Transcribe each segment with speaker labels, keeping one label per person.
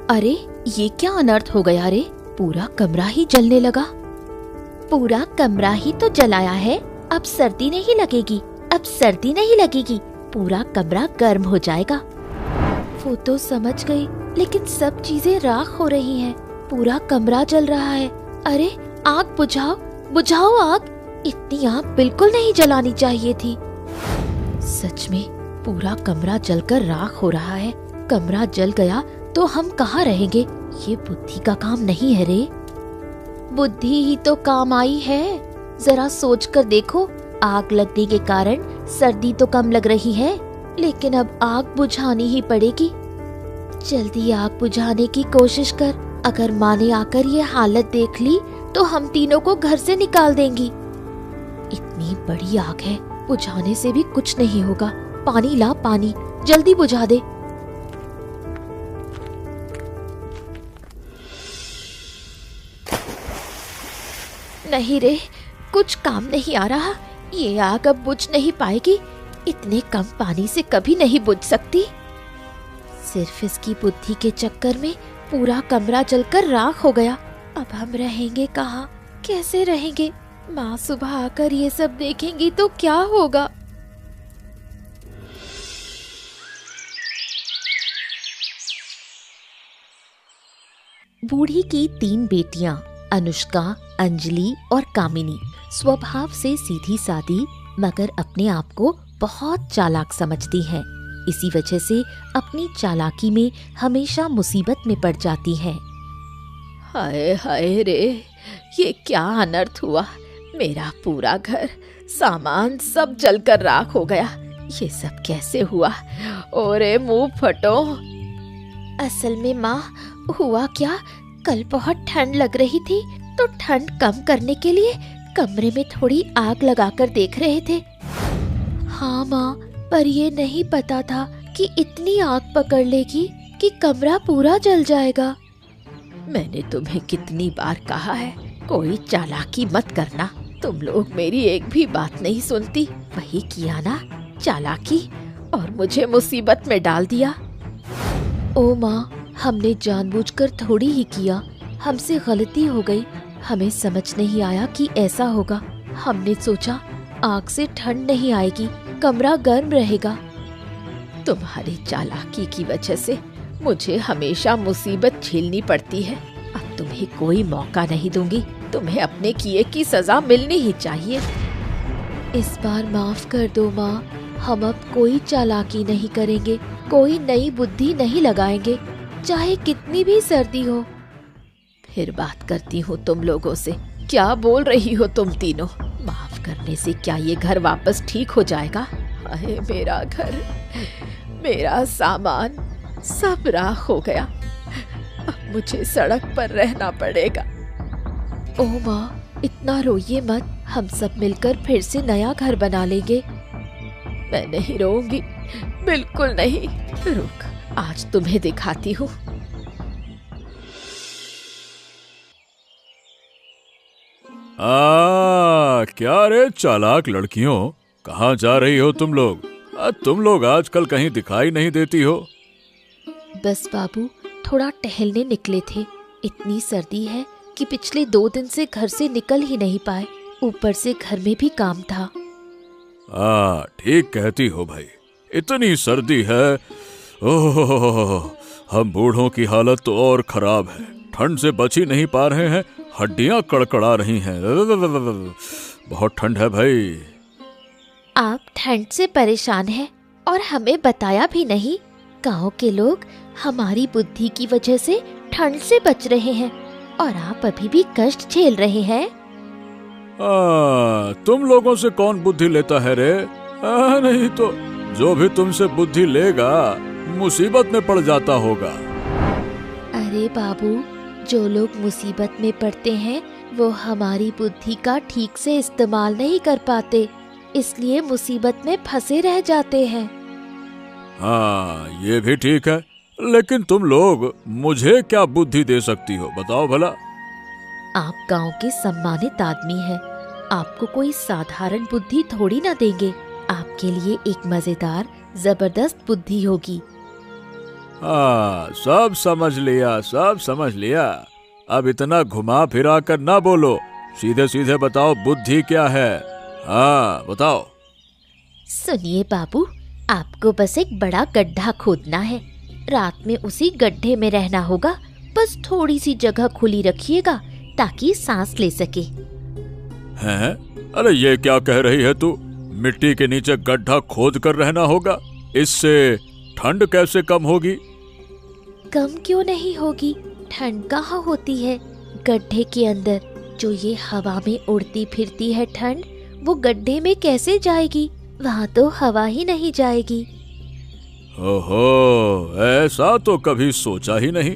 Speaker 1: अरे ये क्या अनर्थ हो गया रे, पूरा कमरा ही जलने लगा। पूरा कमरा ही तो जलाया है, अब सर्दी नहीं लगेगी, अब सर्दी नहीं लगेगी, पूरा कमरा गर्म हो जाएगा। वो तो समझ गई, लेकिन सब चीजें राख हो रही हैं, पूरा कमरा जल रहा है। अरे आग बुझाओ, बुझाओ आग, इतनी आग बिल्कुल नहीं जलानी चाहिए थी। सच में पूरा कमरा जलकर राख हो रहा है। कमरा जल गया तो हम कहाँ रहेंगे? ये बुद्धि का काम नहीं है रे। बुद्धि ही तो काम आई है। जरा सोच कर देखो, आग लगने के कारण सर्दी तो कम लग रही है, लेकिन अब आग बुझानी ही पड़ेगी। जल्दी आग बुझाने की कोशिश कर। अगर माँ ने आकर ये हालत देख ली तो हम तीनों को घर से निकाल देंगी। इतनी बड़ी आग है, बुझाने से भी कुछ नहीं होगा। पानी ला, पानी जल्दी बुझा दे। नहीं रे, कुछ काम नहीं आ रहा। ये आग अब बुझ नहीं पाएगी, इतने कम पानी से कभी नहीं बुझ सकती। सिर्फ इसकी बुद्धि के चक्कर में पूरा कमरा जलकर राख हो गया। अब हम रहेंगे कहाँ, कैसे रहेंगे? माँ सुबह आकर ये सब देखेंगी तो क्या होगा? बूढ़ी की 3 बेटियां अनुष्का, अंजलि और कामिनी स्वभाव से सीधी सादी, मगर अपने आप को बहुत चालाक समझती हैं। इसी वजह से अपनी चालाकी में हमेशा मुसीबत में पड़ जाती हैं। हाय हाय रे, ये क्या अनर्थ हुआ। मेरा पूरा घर, सामान सब जलकर राख हो गया। ये सब कैसे हुआ? ओरे मुंह फटो। असल में माँ, हुआ क्या, कल बहुत ठंड लग रही थी तो ठंड कम करने के लिए कमरे में थोड़ी आग लगाकर देख रहे थे। हाँ माँ, पर ये नहीं पता था कि इतनी आग पकड़ लेगी कि कमरा पूरा जल जाएगा। मैंने तुम्हें कितनी बार कहा है, कोई चालाकी मत करना। तुम लोग मेरी एक भी बात नहीं सुनती। वही किया ना चालाकी, और मुझे मुसीबत में डाल दिया। ओ माँ, हमने जानबूझकर थोड़ी ही किया, हमसे गलती हो गई। हमें समझ नहीं आया कि ऐसा होगा। हमने सोचा आग से ठंड नहीं आएगी, कमरा गर्म रहेगा। तुम्हारी चालाकी की वजह से मुझे हमेशा मुसीबत झेलनी पड़ती है। अब तुम्हें कोई मौका नहीं दूंगी, तुम्हें अपने किए की सजा मिलनी ही चाहिए। इस बार माफ कर दो माँ, हम अब कोई चालाकी नहीं करेंगे, कोई नई बुद्धि नहीं लगाएंगे, चाहे कितनी भी सर्दी हो। फिर बात करती हूँ तुम लोगों से। क्या बोल रही हो तुम तीनों? माफ करने से क्या ये घर वापस ठीक हो जाएगा? अरे मेरा घर, मेरा सामान सब राख हो गया। अब मुझे सड़क पर रहना पड़ेगा। ओ माँ, इतना रोइए मत, हम सब मिलकर फिर से नया घर बना लेंगे। मैं नहीं रोऊंगी, बिल्कुल नहीं। रुक, आज तुम्हें दिखाती हूँ।
Speaker 2: क्या रे चालाक लड़कियों, कहाँ जा रही हो तुम लोग? तुम लोग आजकल कहीं दिखाई नहीं देती हो।
Speaker 1: बस बाबू, थोड़ा टहलने निकले थे। इतनी सर्दी है कि पिछले 2 दिन से घर से निकल ही नहीं पाए, ऊपर से घर में भी काम था।
Speaker 2: ठीक कहती हो भाई, इतनी सर्दी है। ओह, हम बूढ़ों की हालत तो और खराब है, ठंड से बच ही नहीं पा रहे हैं, हड्डियां कड़कड़ा रही हैं। बहुत ठंड है भाई।
Speaker 1: आप ठंड से परेशान हैं और हमें बताया भी नहीं। गांव के लोग हमारी बुद्धि की वजह से ठंड से बच रहे हैं और आप अभी भी कष्ट झेल रहे हैं।
Speaker 2: तुम लोगों से कौन बुद्धि लेता है रे? नहीं तो जो भी तुमसे बुद्धि लेगा मुसीबत में पड़ जाता होगा।
Speaker 1: अरे बाबू, जो लोग मुसीबत में पड़ते हैं वो हमारी बुद्धि का ठीक से इस्तेमाल नहीं कर पाते, इसलिए मुसीबत में फंसे रह जाते हैं।
Speaker 2: हाँ, ये भी ठीक है, लेकिन तुम लोग मुझे क्या बुद्धि दे सकती हो, बताओ भला?
Speaker 1: आप गांव के सम्मानित आदमी हैं, आपको कोई साधारण बुद्धि थोड़ी ना देंगे। आपके लिए एक मजेदार, जबरदस्त बुद्धि होगी।
Speaker 2: हाँ, सब समझ लिया, सब समझ लिया। अब इतना घुमा फिरा कर ना बोलो, सीधे सीधे बताओ बुद्धि क्या है। हाँ बताओ।
Speaker 1: सुनिए बाबू, आपको बस एक बड़ा गड्ढा खोदना है। रात में उसी गड्ढे में रहना होगा। बस थोड़ी सी जगह खुली रखिएगा ताकि सांस ले सके।
Speaker 2: हैं? अरे ये क्या कह रही है तू? मिट्टी के नीचे गड्ढा खोद कर रहना होगा, इससे ठंड कैसे कम होगी?
Speaker 1: कम क्यों नहीं होगी? ठंड कहाँ होती है? गड्ढे के अंदर जो ये हवा में उड़ती फिरती है ठंड, वो गड्ढे में कैसे जाएगी? वहाँ तो हवा ही नहीं जाएगी।
Speaker 2: ओहो, ऐसा तो कभी सोचा ही नहीं।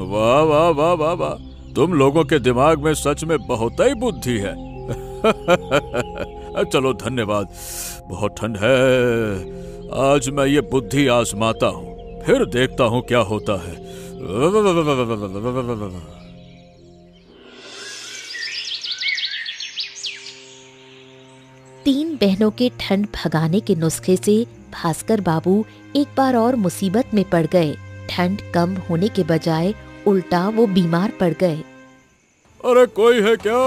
Speaker 2: वाह वाह वाह वाह वाह, तुम लोगों के दिमाग में सच में बहुत ही बुद्धि है। चलो धन्यवाद। बहुत ठंड है, आज मैं ये बुद्धि आजमाता हूँ, फिर देखता हूँ क्या होता है।
Speaker 1: 3 बहनों के ठंड भगाने के नुस्खे से भास्कर बाबू एक बार और मुसीबत में पड़ गए। ठंड कम होने के बजाय उल्टा वो बीमार पड़ गए।
Speaker 2: अरे कोई है क्या?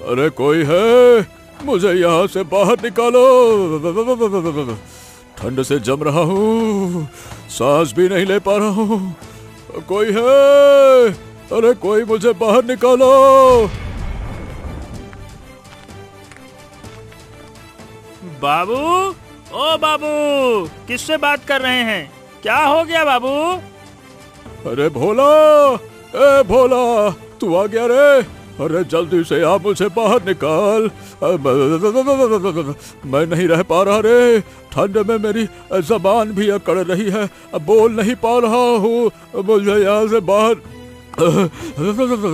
Speaker 2: अरे कोई है? मुझे यहाँ से बाहर निकालो, ठंड से जम रहा हूँ, सांस भी नहीं ले पा रहा हूँ। कोई है? अरे कोई मुझे बाहर निकालो।
Speaker 3: बाबू, ओ बाबू, किससे बात कर रहे हैं? क्या हो गया बाबू?
Speaker 2: अरे भोला, ए भोला, तू आ गया रे? अरे जल्दी से आ, मुझे बाहर निकाल। मैं नहीं रह पा रहा रे, ठंड में मेरी जबान भी अकड़ रही है, बोल नहीं पा रहा हूँ। मुझे यहाँ से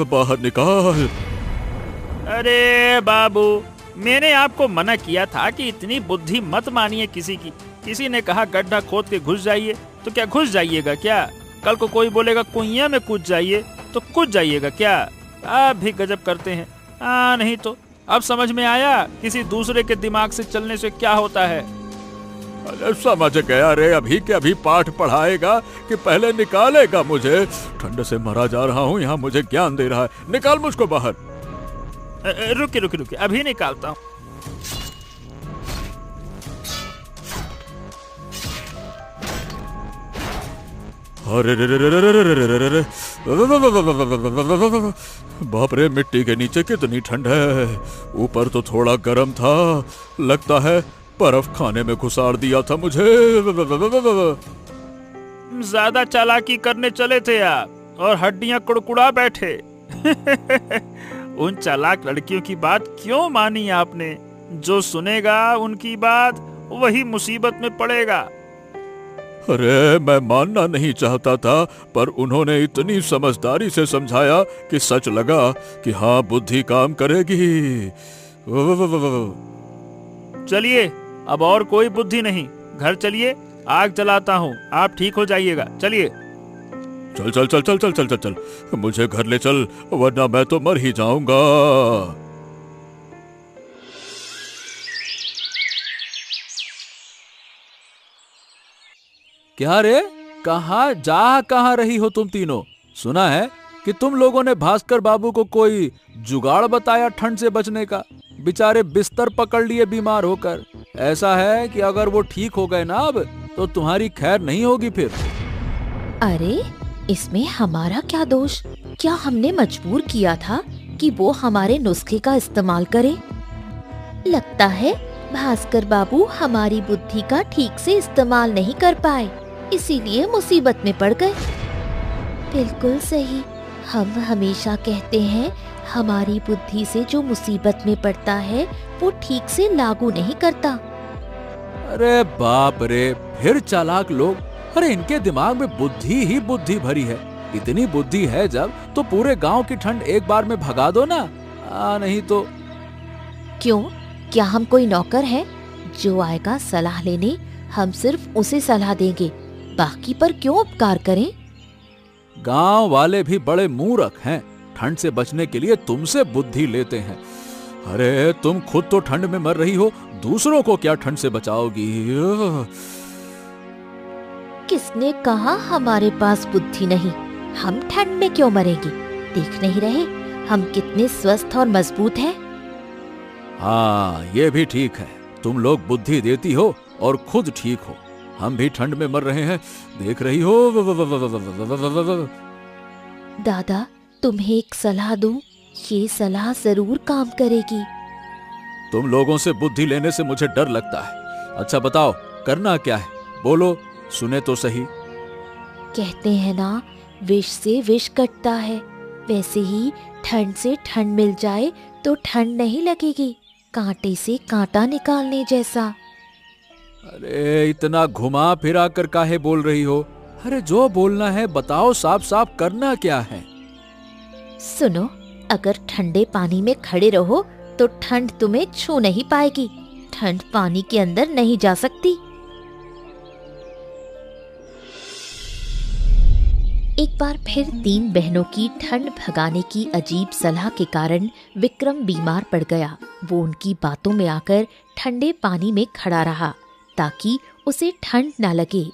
Speaker 2: बाहर निकाल।
Speaker 3: अरे बाबू, मैंने आपको मना किया था कि इतनी बुद्धि मत मानिए किसी की। किसी ने कहा गड्ढा खोद के घुस जाइए, तो क्या घुस जाइएगा क्या? कल को कोई बोलेगा कुइयां में कूद जाइए, तो कूद जाइएगा क्या? आप भी गजब करते हैं। नहीं तो अब समझ में आया किसी दूसरे के दिमाग से चलने से क्या होता है।
Speaker 2: अरे समझ गया रे, अभी के अभी पाठ पढ़ाएगा कि पहले निकालेगा मुझे? ठंड से मरा जा रहा हूँ, यहाँ मुझे ज्ञान दे रहा है। निकाल मुझको बाहर।
Speaker 3: रुकिए रुकिए रुकिए, अभी निकालता हूँ।
Speaker 2: अरे रे रे रे रे रे रे रे रे, बाप रे, मिट्टी के नीचे कितनी ठंड है। ऊपर तो थोड़ा गर्म था, लगता है बर्फ खाने में घुसाड़ दिया था मुझे।
Speaker 3: ज्यादा चालाकी करने चले थे आप और हड्डियां कुड़कुड़ा बैठे। उन चालाक लड़कियों की बात क्यों मानी आपने? जो सुनेगा उनकी बात वही मुसीबत में पड़ेगा।
Speaker 2: अरे मैं मानना नहीं चाहता था, पर उन्होंने इतनी समझदारी से समझाया कि सच लगा कि हाँ, बुद्धि काम करेगी।
Speaker 3: चलिए, अब और कोई बुद्धि नहीं, घर चलिए, आग जलाता हूँ, आप ठीक हो जाइएगा। चलिए।
Speaker 2: चल चल चल चल चल चल चल चल, मुझे घर ले चल, वरना मैं तो मर ही जाऊंगा।
Speaker 4: क्या रे, कहाँ रही हो तुम तीनों? सुना है कि तुम लोगों ने भास्कर बाबू को कोई जुगाड़ बताया ठंड से बचने का। बेचारे बिस्तर पकड़ लिए बीमार होकर। ऐसा है कि अगर वो ठीक हो गए ना अब, तो तुम्हारी खैर नहीं होगी फिर।
Speaker 1: अरे इसमें हमारा क्या दोष? क्या हमने मजबूर किया था कि वो हमारे नुस्खे का इस्तेमाल करें? लगता है भास्कर बाबू हमारी बुद्धि का ठीक से इस्तेमाल नहीं कर पाए, इसीलिए मुसीबत में पड़ गए। बिल्कुल सही, हम हमेशा कहते हैं हमारी बुद्धि से जो मुसीबत में पड़ता है वो ठीक से लागू नहीं करता।
Speaker 4: अरे बाप रे, फिर चालाक लोग। अरे इनके दिमाग में बुद्धि ही बुद्धि भरी है। इतनी बुद्धि है जब, तो पूरे गांव की ठंड एक बार में भगा दो ना। नहीं तो।
Speaker 1: क्यों? क्या हम कोई नौकर हैं? जो आएगा सलाह लेने, हम सिर्फ उसे सलाह देंगे, बाकी पर क्यों उपकार करें?
Speaker 4: गांव वाले भी बड़े मूर्ख हैं, ठंड से बचने के लिए तुमसे बुद्धि लेते हैं। अरे तुम खुद तो ठंड में मर रही हो, दूसरों को क्या ठंड से बचाओगी?
Speaker 1: किसने कहा हमारे पास बुद्धि नहीं? हम ठंड में क्यों मरेंगे? देख नहीं रहे हम कितने स्वस्थ और मजबूत हैं?
Speaker 4: हाँ, ये भी ठीक है। तुम लोग बुद्धि देती हो और खुद ठीक हो। हम भी ठंड में मर रहे हैं, देख रही हो।
Speaker 1: दादा, तुम्हें एक सलाह दूं? ये सलाह जरूर काम करेगी।
Speaker 4: तुम लोगों से बुद्धि लेने से मुझे डर लगता है। अच्छा बताओ, करना क्या है? बोलो, सुने तो सही।
Speaker 1: कहते हैं ना, विष से विष कटता है। वैसे ही ठंड से ठंड मिल जाए तो ठंड नहीं लगेगी, कांटे से कांटा निकालने जैसा।
Speaker 4: अरे इतना घुमा फिरा कर काहे बोल रही हो? अरे जो बोलना है बताओ, साफ साफ करना क्या है?
Speaker 1: सुनो, अगर ठंडे पानी में खड़े रहो तो ठंड तुम्हें छू नहीं पाएगी। ठंड पानी के अंदर नहीं जा सकती। एक बार फिर 3 बहनों की ठंड भगाने की अजीब सलाह के कारण विक्रम बीमार पड़ गया। वो उनकी बातों में आकर ठंडे पानी में खड़ा रहा ताकि उसे ठंड न लगे।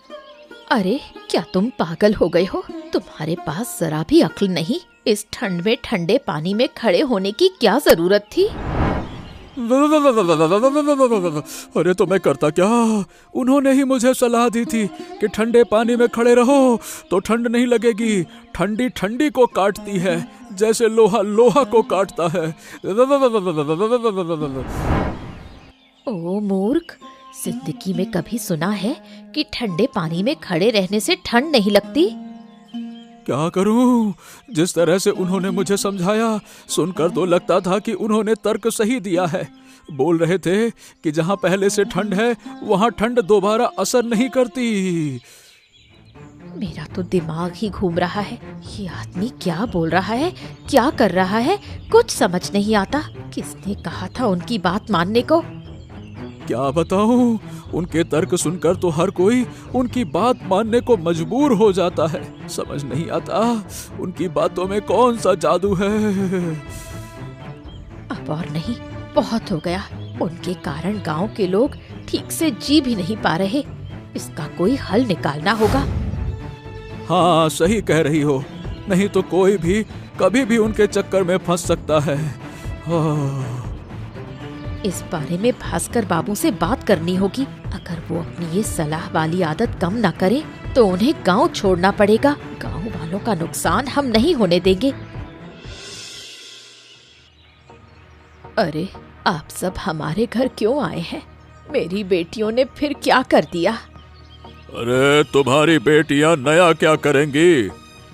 Speaker 1: अरे क्या तुम पागल हो गए हो? तुम्हारे पास जरा भी अक्ल नहीं। इस ठंड में ठंडे पानी में खड़े होने की क्या जरूरत थी?
Speaker 4: अरे तो मैं करता क्या? उन्होंने ही मुझे सलाह दी थी कि ठंडे पानी में खड़े रहो तो ठंड नहीं लगेगी। ठंडी ठंडी को काटती है जैसे लोहा लोहा को काटता है।
Speaker 1: ओ मूर्ख, जिंदगी में कभी सुना है कि ठंडे पानी में खड़े रहने से ठंड नहीं लगती?
Speaker 4: क्या करूं? जिस तरह से उन्होंने मुझे समझाया, सुनकर तो लगता था कि उन्होंने तर्क सही दिया है। बोल रहे थे कि जहां पहले से ठंड है वहां ठंड दोबारा असर नहीं करती।
Speaker 1: मेरा तो दिमाग ही घूम रहा है। ये आदमी क्या बोल रहा है, क्या कर रहा है, कुछ समझ नहीं आता। किसने कहा था उनकी बात मानने को?
Speaker 4: क्या बताऊं, उनके तर्क सुनकर तो हर कोई उनकी बात मानने को मजबूर हो जाता है। समझ नहीं आता उनकी बातों में कौन सा जादू है।
Speaker 1: अब और नहीं, बहुत हो गया। उनके कारण गांव के लोग ठीक से जी भी नहीं पा रहे। इसका कोई हल निकालना होगा।
Speaker 4: हाँ, सही कह रही हो। नहीं तो कोई भी कभी भी उनके चक्कर में फंस सकता है।
Speaker 1: इस बारे में भास्कर बाबू से बात करनी होगी। अगर वो अपनी ये सलाह वाली आदत कम ना करे तो उन्हें गांव छोड़ना पड़ेगा। गांव वालों का नुकसान हम नहीं होने देंगे। अरे आप सब हमारे घर क्यों आए हैं? मेरी बेटियों ने फिर क्या कर दिया?
Speaker 2: अरे तुम्हारी बेटियां नया क्या करेंगी?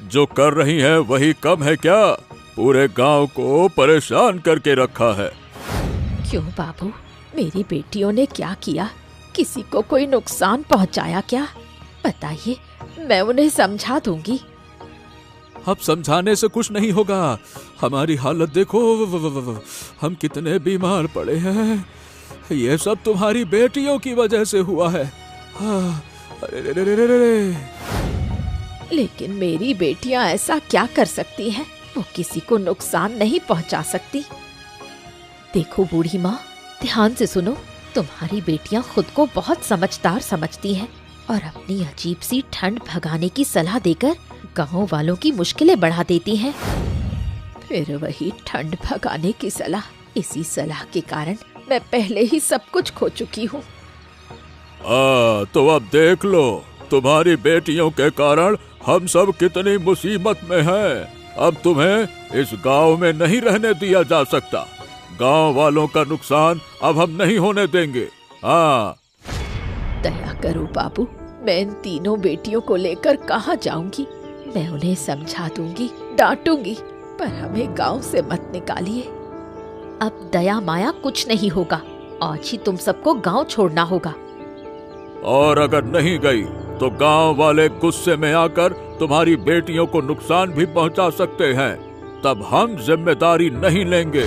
Speaker 2: जो कर रही हैं वही कम है क्या? पूरे गांव को परेशान करके रखा है।
Speaker 1: क्यों बाबू, मेरी बेटियों ने क्या किया? किसी को कोई नुकसान पहुंचाया क्या? बताइए, मैं उन्हें समझा दूंगी।
Speaker 4: अब समझाने से कुछ नहीं होगा। हमारी हालत देखो, हम कितने बीमार पड़े हैं। ये सब तुम्हारी बेटियों की वजह से हुआ है।
Speaker 1: लेकिन मेरी बेटियां ऐसा क्या कर सकती हैं? वो किसी को नुकसान नहीं पहुंचा सकती। देखो बूढ़ी माँ, ध्यान से सुनो। तुम्हारी बेटियां खुद को बहुत समझदार समझती हैं और अपनी अजीब सी ठंड भगाने की सलाह देकर गांव वालों की मुश्किलें बढ़ा देती हैं। फिर वही ठंड भगाने की सलाह। इसी सलाह के कारण मैं पहले ही सब कुछ खो चुकी हूँ।
Speaker 2: तो अब देख लो, तुम्हारी बेटियों के कारण हम सब कितनी मुसीबत में हैं। अब तुम्हें इस गांव में नहीं रहने दिया जा सकता। गांव वालों का नुकसान अब हम नहीं होने देंगे। हाँ,
Speaker 1: दया करो बाबू, मैं इन तीनों बेटियों को लेकर कहाँ जाऊंगी? मैं उन्हें समझा दूंगी, डांटूंगी, पर हमें गांव से मत निकालिए। अब दया माया कुछ नहीं होगा। आज ही तुम सबको गांव छोड़ना होगा।
Speaker 2: और अगर नहीं गई तो गांव वाले गुस्से में आकर तुम्हारी बेटियों को नुकसान भी पहुंचा सकते हैं। तब हम जिम्मेदारी नहीं लेंगे।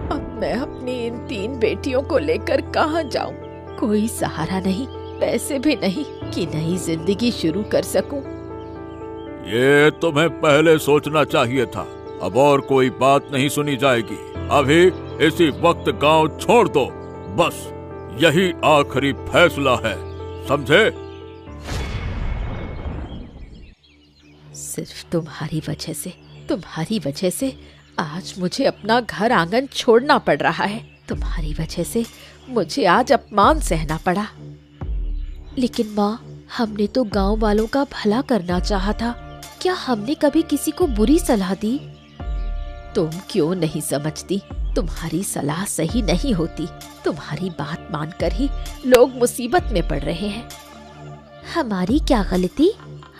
Speaker 1: अब मैं अपनी इन 3 बेटियों को लेकर कहाँ जाऊं? कोई सहारा नहीं, पैसे भी नहीं कि नई जिंदगी शुरू कर सकूं।
Speaker 2: ये तुम्हें पहले सोचना चाहिए था। अब और कोई बात नहीं सुनी जाएगी। अभी इसी वक्त गांव छोड़ दो। बस यही आखिरी फैसला है, समझे?
Speaker 1: सिर्फ तुम्हारी वजह से आज मुझे अपना घर आंगन छोड़ना पड़ रहा है। तुम्हारी वजह से मुझे आज अपमान सहना पड़ा। लेकिन माँ, हमने तो गांव वालों का भला करना चाहा था। क्या हमने कभी किसी को बुरी सलाह दी? तुम क्यों नहीं समझती? तुम्हारी सलाह सही नहीं होती। तुम्हारी बात मानकर ही लोग मुसीबत में पड़ रहे हैं। हमारी क्या गलती?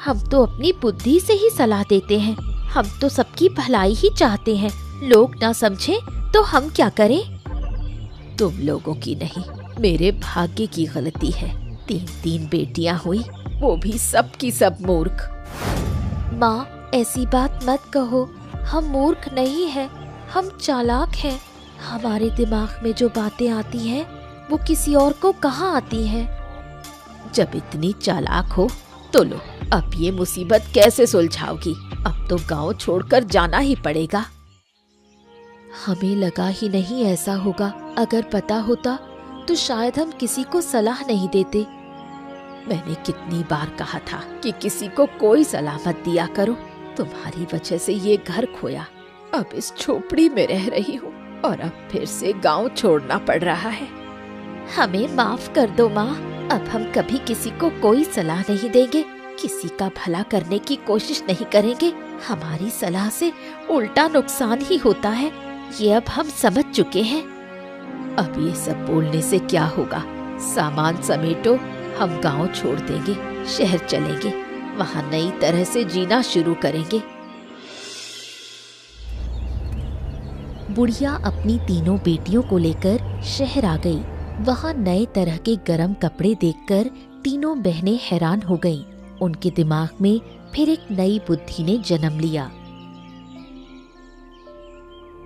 Speaker 1: हम तो अपनी बुद्धि से ही सलाह देते हैं। हम तो सबकी भलाई ही चाहते हैं। लोग ना समझे तो हम क्या करें? तुम लोगों की नहीं, मेरे भाग्य की गलती है। 3 बेटियां हुई, वो भी सब की सब मूर्ख। माँ, ऐसी बात मत कहो। हम मूर्ख नहीं हैं, हम चालाक हैं। हमारे दिमाग में जो बातें आती हैं वो किसी और को कहाँ आती हैं। जब इतनी चालाक हो तो लो, अब ये मुसीबत कैसे सुलझाओगी? अब तो गांव छोड़कर जाना ही पड़ेगा। हमें लगा ही नहीं ऐसा होगा। अगर पता होता तो शायद हम किसी को सलाह नहीं देते। मैंने कितनी बार कहा था कि किसी को कोई सलाह मत दिया करो। तुम्हारी वजह से ये घर खोया, अब इस झोपड़ी में रह रही हूँ और अब फिर से गांव छोड़ना पड़ रहा है। हमें माफ कर दो माँ। अब हम कभी किसी को कोई सलाह नहीं देंगे, किसी का भला करने की कोशिश नहीं करेंगे। हमारी सलाह से उल्टा नुकसान ही होता है, ये अब हम समझ चुके हैं। अब ये सब बोलने से क्या होगा? सामान समेटो, हम गांव छोड़ देंगे, शहर चलेंगे, वहाँ नई तरह से जीना शुरू करेंगे। बुढ़िया अपनी 3 बेटियों को लेकर शहर आ गई। वहाँ नए तरह के गरम कपड़े देखकर 3 बहनें हैरान हो गईं। उनके दिमाग में फिर एक नई बुद्धि ने जन्म लिया।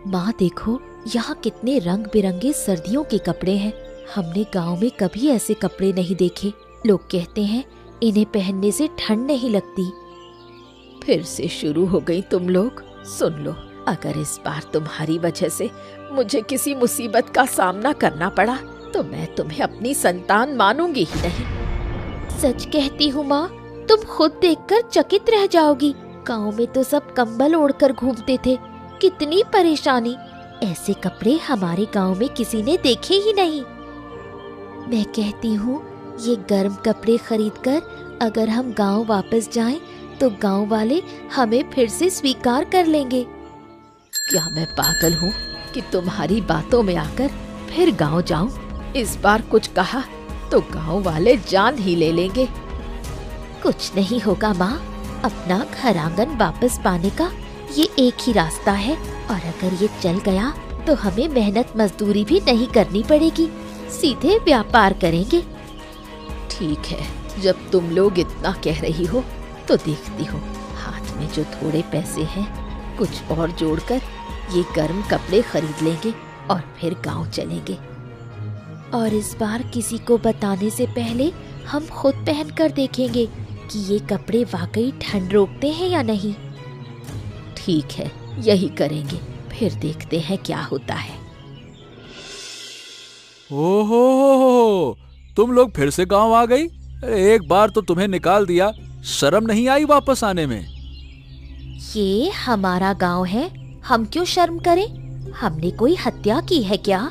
Speaker 1: माँ देखो, यहाँ कितने रंग बिरंगे सर्दियों के कपड़े हैं। हमने गांव में कभी ऐसे कपड़े नहीं देखे। लोग कहते हैं इन्हें पहनने से ठंड नहीं लगती। फिर से शुरू हो गई तुम लोग। सुन लो, अगर इस बार तुम्हारी वजह से मुझे किसी मुसीबत का सामना करना पड़ा तो मैं तुम्हें अपनी संतान मानूंगी ही नहीं। सच कहती हूँ माँ, तुम खुद देखकर चकित रह जाओगी। गांव में तो सब कंबल ओढ़कर घूमते थे, कितनी परेशानी। ऐसे कपड़े हमारे गांव में किसी ने देखे ही नहीं। मैं कहती हूँ ये गर्म कपड़े खरीदकर अगर हम गांव वापस जाएं तो गांव वाले हमें फिर से स्वीकार कर लेंगे। क्या मैं पागल हूँ कि तुम्हारी बातों में आकर फिर गांव जाऊं? इस बार कुछ कहा तो गांव वाले जान ही ले लेंगे। कुछ नहीं होगा माँ, अपना घर आंगन वापस पाने का ये एक ही रास्ता है और अगर ये चल गया तो हमें मेहनत मजदूरी भी नहीं करनी पड़ेगी, सीधे व्यापार करेंगे। ठीक है, जब तुम लोग इतना कह रही हो तो देखती हो, हाथ में जो थोड़े पैसे हैं कुछ और जोड़कर ये गर्म कपड़े खरीद लेंगे और फिर गांव चलेंगे। और इस बार किसी को बताने से पहले हम खुद पहन कर देखेंगे कि ये कपड़े वाकई ठंड रोकते हैं या नहीं। ठीक है, यही करेंगे, फिर देखते हैं क्या होता है।
Speaker 4: ओहो, तुम लोग फिर से गांव आ गई? एक बार तो तुम्हें निकाल दिया, शर्म नहीं आई वापस आने में?
Speaker 1: ये हमारा गांव है, हम क्यों शर्म करें? हमने कोई हत्या की है क्या?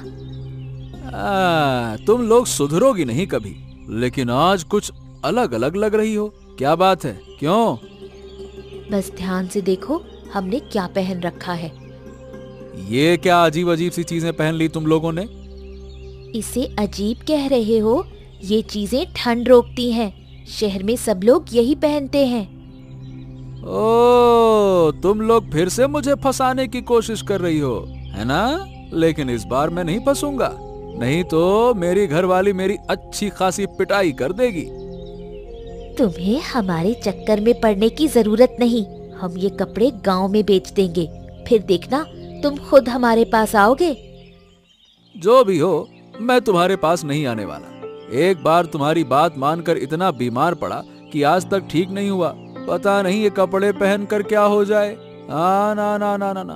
Speaker 4: तुम लोग सुधरोगी नहीं कभी, लेकिन आज कुछ अलग अलग लग रही हो। क्या बात है, क्यों?
Speaker 1: बस ध्यान से देखो हमने क्या पहन रखा है।
Speaker 4: ये क्या अजीब अजीब सी चीजें पहन ली तुम लोगों ने?
Speaker 1: इसे अजीब कह रहे हो? ये चीजें ठंड रोकती हैं। शहर में सब लोग यही पहनते हैं।
Speaker 4: ओ, तुम लोग फिर से मुझे फंसाने की कोशिश कर रही हो, है ना? लेकिन इस बार मैं नहीं फंसूंगा, नहीं तो मेरी घरवाली मेरी अच्छी खासी पिटाई कर देगी।
Speaker 1: तुम्हें हमारे चक्कर में पड़ने की जरूरत नहीं। हम ये कपड़े गांव में बेच देंगे, फिर देखना तुम खुद हमारे पास आओगे।
Speaker 4: जो भी हो, मैं तुम्हारे पास नहीं आने वाला। एक बार तुम्हारी बात मानकर इतना बीमार पड़ा कि आज तक ठीक नहीं हुआ। पता नहीं ये कपड़े पहनकर क्या हो जाए। ना ना ना ना ना ना।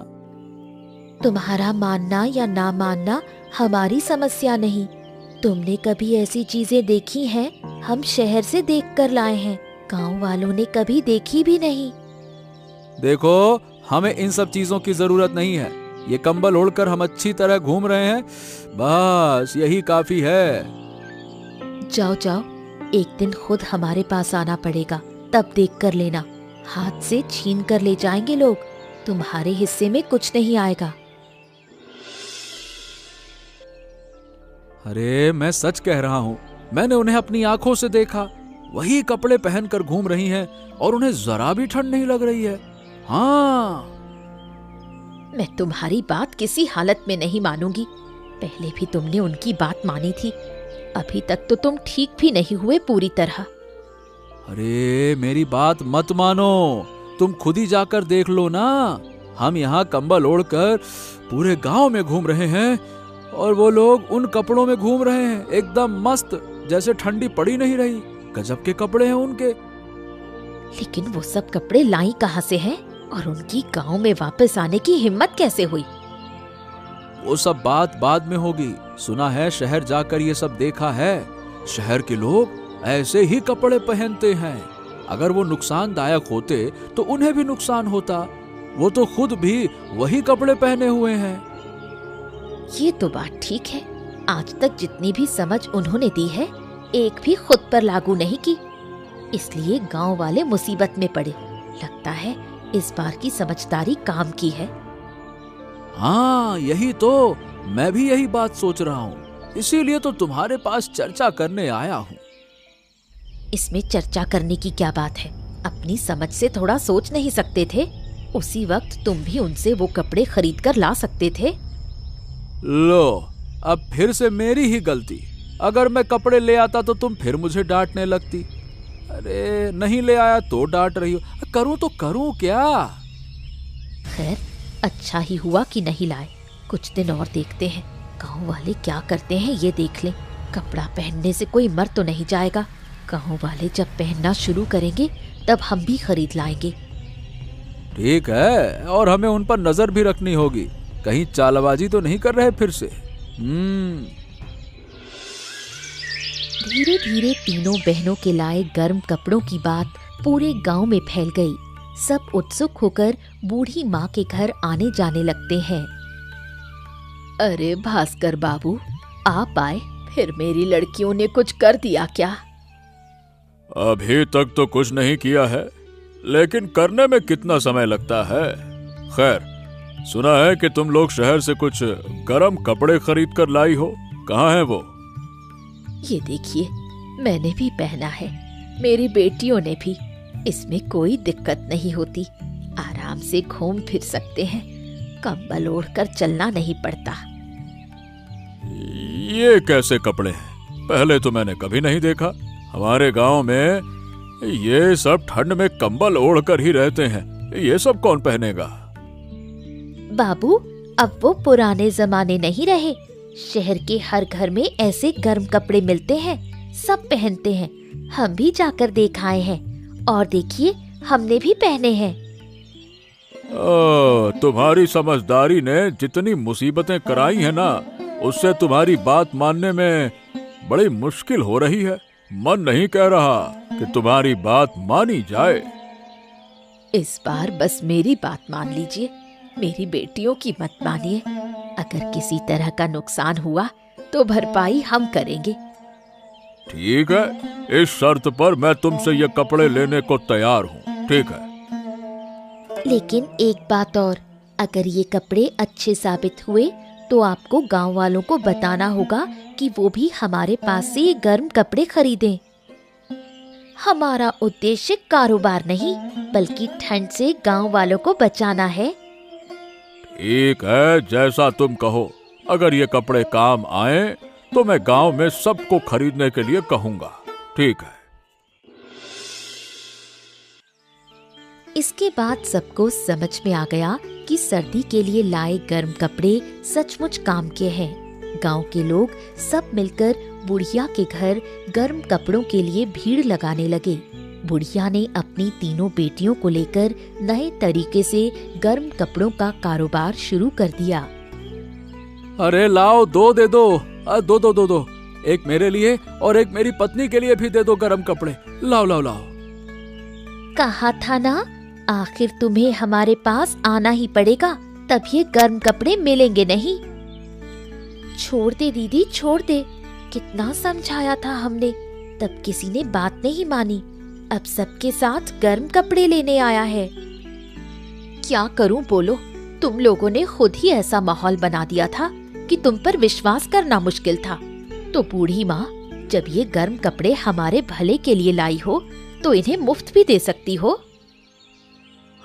Speaker 1: तुम्हारा मानना या ना मानना हमारी समस्या नहीं। तुमने कभी ऐसी चीजें देखी हैं? हम शहर से देखकर लाए हैं, गांव वालों ने कभी देखी भी नहीं।
Speaker 4: देखो, हमें इन सब चीजों की जरूरत नहीं है। ये कंबल ओढ़कर हम अच्छी तरह घूम रहे हैं, बस यही काफी है।
Speaker 1: जाओ जाओ, एक दिन खुद हमारे पास आना पड़ेगा, तब देख कर लेना। हाथ से छीन कर ले जाएंगे लोग, तुम्हारे हिस्से में कुछ नहीं आएगा।
Speaker 4: अरे मैं सच कह रहा हूँ, मैंने उन्हें अपनी आंखों से देखा। वही कपड़े पहनकर घूम रही हैं और उन्हें जरा भी ठंड नहीं लग रही है। हाँ,
Speaker 1: मैं तुम्हारी बात किसी हालत में नहीं मानूंगी। पहले भी तुमने उनकी बात मानी थी, अभी तक तो तुम ठीक भी नहीं हुए पूरी तरह।
Speaker 4: अरे मेरी बात मत मानो, तुम खुद ही जाकर देख लो ना। हम यहाँ कंबल ओढ़कर पूरे गांव में घूम रहे हैं और वो लोग उन कपड़ों में घूम रहे हैं, एकदम मस्त, जैसे ठंडी पड़ी नहीं रही। गजब के कपड़े हैं उनके।
Speaker 1: लेकिन वो सब कपड़े लाई कहाँ से हैं और उनकी गांव में वापस आने की हिम्मत कैसे हुई?
Speaker 4: वो सब बात बाद में होगी। सुना है शहर जाकर ये सब देखा है। शहर के लोग ऐसे ही कपड़े पहनते हैं। अगर वो नुकसानदायक होते तो उन्हें भी नुकसान होता। वो तो खुद भी वही कपड़े पहने हुए हैं।
Speaker 1: ये तो बात ठीक है। आज तक जितनी भी समझ उन्होंने दी है, एक भी खुद पर लागू नहीं की, इसलिए गांव वाले मुसीबत में पड़े। लगता है इस बार की समझदारी काम की है।
Speaker 4: हाँ, यही तो, मैं भी यही बात सोच रहा हूँ। इसीलिए तो तुम्हारे पास चर्चा करने आया हूँ।
Speaker 1: इसमें चर्चा करने की क्या बात है? अपनी समझ से थोड़ा सोच नहीं सकते थे? उसी वक्त तुम भी उनसे वो कपड़े खरीद कर ला सकते थे।
Speaker 4: लो, अब फिर से मेरी ही गलती। अगर मैं कपड़े ले आता तो तुम फिर मुझे डांटने लगती। अरे नहीं ले आया तो डांट रही हो। करूं तो करूं क्या?
Speaker 1: खैर, अच्छा ही हुआ कि नहीं लाए। कुछ दिन और देखते हैं गांव वाले क्या करते हैं, ये देख लें। कपड़ा पहनने से कोई मर तो नहीं जाएगा। गांव वाले जब पहनना शुरू करेंगे तब हम भी खरीद लाएंगे।
Speaker 4: ठीक है, और हमें उन पर नजर भी रखनी होगी, कहीं चालबाजी तो नहीं कर रहे फिर से।
Speaker 1: धीरे धीरे तीनों बहनों के लाए गर्म कपड़ों की बात पूरे गांव में फैल गई। सब उत्सुक होकर बूढ़ी माँ के घर आने जाने लगते हैं। अरे भास्कर बाबू, आप आए, फिर मेरी लड़कियों ने कुछ कर दिया क्या?
Speaker 2: अभी तक तो कुछ नहीं किया है, लेकिन करने में कितना समय लगता है। खैर, सुना है कि तुम लोग शहर से कुछ गरम कपड़े खरीद कर लाई हो। कहाँ है वो?
Speaker 1: ये देखिए, मैंने भी पहना है, मेरी बेटियों ने भी। इसमें कोई दिक्कत नहीं होती, आराम से घूम फिर सकते हैं, कंबल ओढ़कर चलना नहीं पड़ता।
Speaker 2: ये कैसे कपड़े हैं? पहले तो मैंने कभी नहीं देखा। हमारे गांव में ये सब ठंड में कंबल ओढ़कर ही रहते हैं। ये सब कौन पहनेगा?
Speaker 1: बाबू, अब वो पुराने जमाने नहीं रहे। शहर के हर घर में ऐसे गर्म कपड़े मिलते हैं, सब पहनते हैं। हम भी जाकर देख आए हैं और देखिए, हमने भी पहने हैं।
Speaker 2: तुम्हारी समझदारी ने जितनी मुसीबतें कराई है ना, उससे तुम्हारी बात मानने में बड़ी मुश्किल हो रही है। मन नहीं कह रहा कि तुम्हारी बात मानी जाए।
Speaker 1: इस बार बस मेरी बात मान लीजिए, मेरी बेटियों की मत मानिए। अगर किसी तरह का नुकसान हुआ तो भरपाई हम करेंगे।
Speaker 2: ठीक है, इस शर्त पर मैं तुमसे ये कपड़े लेने को तैयार हूँ। ठीक है,
Speaker 1: लेकिन एक बात और, अगर ये कपड़े अच्छे साबित हुए तो आपको गांव वालों को बताना होगा कि वो भी हमारे पास से ये गर्म कपड़े खरीदें। हमारा उद्देश्य कारोबार नहीं, बल्कि ठंड से गांव वालों को बचाना है।
Speaker 2: ठीक है, जैसा तुम कहो। अगर ये कपड़े काम आए तो मैं गांव में सबको खरीदने के लिए कहूंगा। ठीक है।
Speaker 1: इसके बाद सबको समझ में आ गया कि सर्दी के लिए लाए गर्म कपड़े सचमुच काम के हैं। गांव के लोग सब मिलकर बुढ़िया के घर गर्म कपड़ों के लिए भीड़ लगाने लगे। बुढ़िया ने अपनी तीनों बेटियों को लेकर नए तरीके से गर्म कपड़ों का कारोबार शुरू कर दिया।
Speaker 4: अरे लाओ, दो दे दो, दो दो दो दो, एक मेरे लिए और एक मेरी पत्नी के लिए भी दे दो गर्म कपड़े। लाओ लाओ लाओ।
Speaker 1: कहा था ना, आखिर तुम्हें हमारे पास आना ही पड़ेगा, तब ये गर्म कपड़े मिलेंगे नहीं। छोड़ दे दीदी, छोड़ दे। कितना समझाया था हमने, तब किसी ने बात नहीं मानी। अब सबके साथ गर्म कपड़े लेने आया है। क्या करूं बोलो, तुम लोगों ने खुद ही ऐसा माहौल बना दिया था कि तुम पर विश्वास करना मुश्किल था। तो बूढ़ी माँ, जब ये गर्म कपड़े हमारे भले के लिए लाई हो तो इन्हें मुफ्त भी दे सकती हो।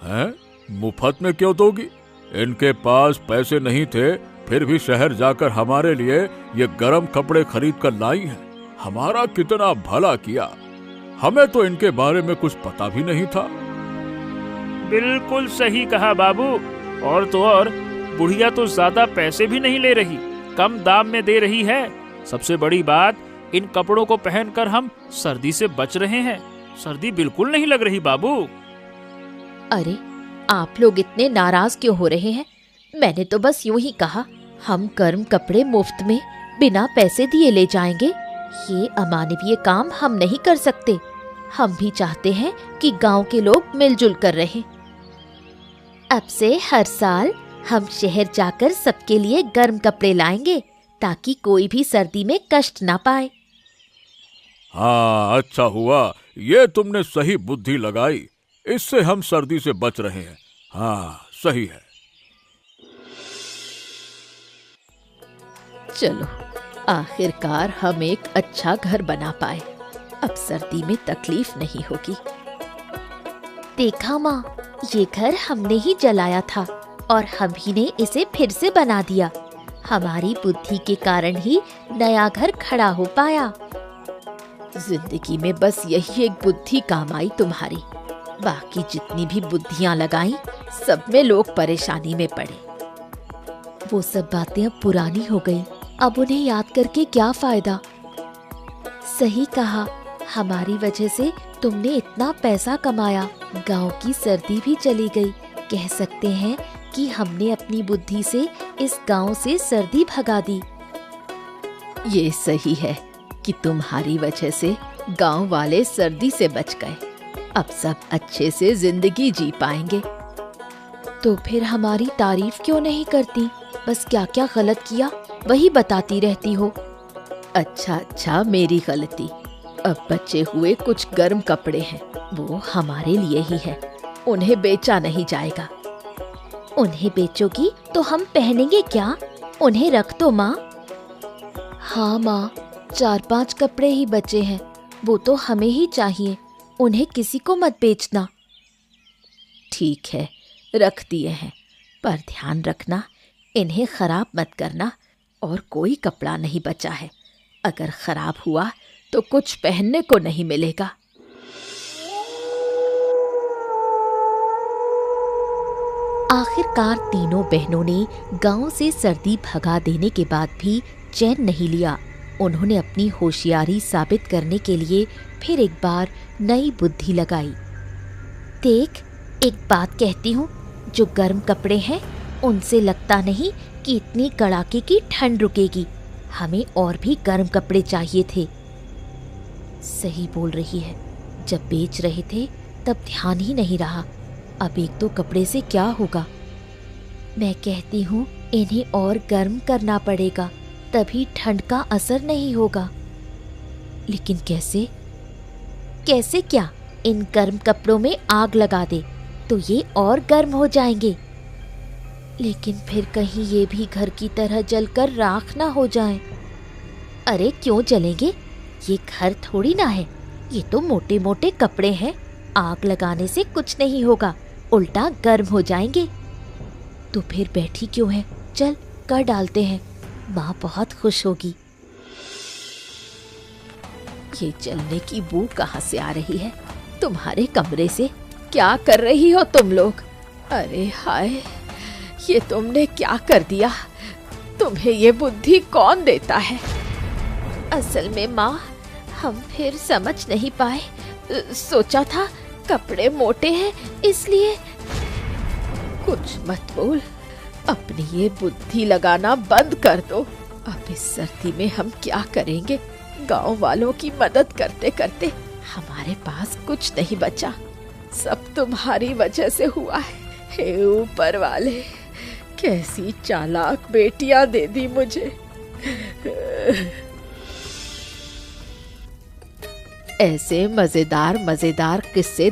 Speaker 2: हैं? मुफ्त में क्यों दोगी? इनके पास पैसे नहीं थे, फिर भी शहर जाकर हमारे लिए ये गर्म कपड़े खरीद कर लाई हैं। हमारा कितना भला किया। हमें तो इनके बारे में कुछ पता भी नहीं था।
Speaker 3: बिल्कुल सही कहा बाबू। और तो और, बुढ़िया तो ज्यादा पैसे भी नहीं ले रही, कम दाम में दे रही है। सबसे बड़ी बात, इन कपड़ों को पहनकर हम सर्दी से बच रहे हैं। सर्दी बिल्कुल नहीं लग रही बाबू।
Speaker 1: अरे, आप लोग इतने नाराज क्यों हो रहे हैं? मैंने तो बस यूं ही कहा, हम गर्म कपड़े मुफ्त में बिना पैसे दिए ले जाएंगे। ये अमानवीय काम हम नहीं कर सकते। हम भी चाहते हैं कि गांव के लोग मिलजुल कर रहें। अब से हर साल हम शहर जाकर सबके लिए गर्म कपड़े लाएंगे, ताकि कोई भी सर्दी में कष्ट ना पाए।
Speaker 2: हाँ, अच्छा हुआ, ये तुमने सही बुद्धि लगाई। इससे हम सर्दी से बच रहे हैं। हाँ, सही है।
Speaker 1: चलो, आखिरकार हम एक अच्छा घर बना पाए। अब सर्दी में तकलीफ नहीं होगी। देखा माँ, ये घर हमने ही जलाया था और हम ही ने इसे फिर से बना दिया। हमारी बुद्धि के कारण ही नया घर खड़ा हो पाया। जिंदगी में बस यही एक बुद्धि काम आई तुम्हारी। बाकी जितनी भी बुद्धियां लगाई, सब में लोग परेशानी में पड़े। वो सब बातें अब पुरानी हो गई। अब उन्हें याद करके क्या फायदा। सही कहा, हमारी वजह से तुमने इतना पैसा कमाया, गांव की सर्दी भी चली गई। कह सकते हैं कि हमने अपनी बुद्धि से इस गांव से सर्दी भगा दी। ये सही है कि तुम्हारी वजह से गांव वाले सर्दी से बच गए। अब सब अच्छे से जिंदगी जी पाएंगे। तो फिर हमारी तारीफ क्यों नहीं करती? बस क्या क्या गलत किया वही बताती रहती हो। अच्छा, मेरी गलती। अब बचे हुए कुछ गर्म कपड़े हैं, वो हमारे लिए ही है। उन्हें बेचा नहीं जाएगा। उन्हें बेचोगी तो हम पहनेंगे क्या? उन्हें रख दो माँ। हाँ माँ, 4-5 कपड़े ही बचे हैं, वो तो हमें ही चाहिए। उन्हें किसी को मत बेचना। ठीक है, रख दिए हैं, पर ध्यान रखना, इन्हें खराब मत करना। और कोई कपड़ा नहीं बचा है। अगर खराब हुआ तो कुछ पहनने को नहीं मिलेगा। आखिरकार तीनों बहनों ने गांव से सर्दी भगा देने के बाद भी चैन नहीं लिया। उन्होंने अपनी होशियारी साबित करने के लिए फिर एक बार नई बुद्धि लगाई। देख, एक बात कहती हूँ, जो गर्म कपड़े हैं उनसे लगता नहीं कि इतनी कड़ाके की ठंड रुकेगी। हमें और भी गर्म कपड़े चाहिए थे। सही बोल रही है। जब बेच रहे थे तब ध्यान ही नहीं रहा। अब 1-2 कपड़े से क्या होगा? मैं कहती हूँ इन्हें और गर्म करना पड़ेगा, तभी ठंड का असर नहीं होगा। लेकिन कैसे? कैसे क्या? इन गर्म कपड़ों में आग लगा दे तो ये और गर्म हो जाएंगे। लेकिन फिर कहीं ये भी घर की तरह जलकर राख ना हो जाएं। अरे क्यों जलेंगे? ये घर थोड़ी ना है, ये तो मोटे मोटे कपड़े हैं। आग लगाने से कुछ नहीं होगा, उल्टा गर्म हो जाएंगे। तो फिर बैठी क्यों है? चल कर डालते हैं, माँ बहुत खुश होगी। ये जलने की बू कहाँ से आ रही है? तुम्हारे कमरे से। क्या कर रही हो तुम लोग? अरे हाय, ये तुमने क्या कर दिया? तुम्हें ये बुद्धि कौन देता है? असल में माँ, हम फिर समझ नहीं पाए। सोचा था कपड़े मोटे हैं इसलिए। कुछ मत बोल, अपनी ये बुद्धि लगाना बंद कर दो। अब इस सर्दी में हम क्या करेंगे? गांव वालों की मदद करते करते हमारे पास कुछ नहीं बचा।
Speaker 5: सब तुम्हारी वजह से हुआ है। हे ऊपर वाले, कैसी चालाक बेटियां दे दी मुझे।
Speaker 1: ऐसे मजेदार मजेदार किस्से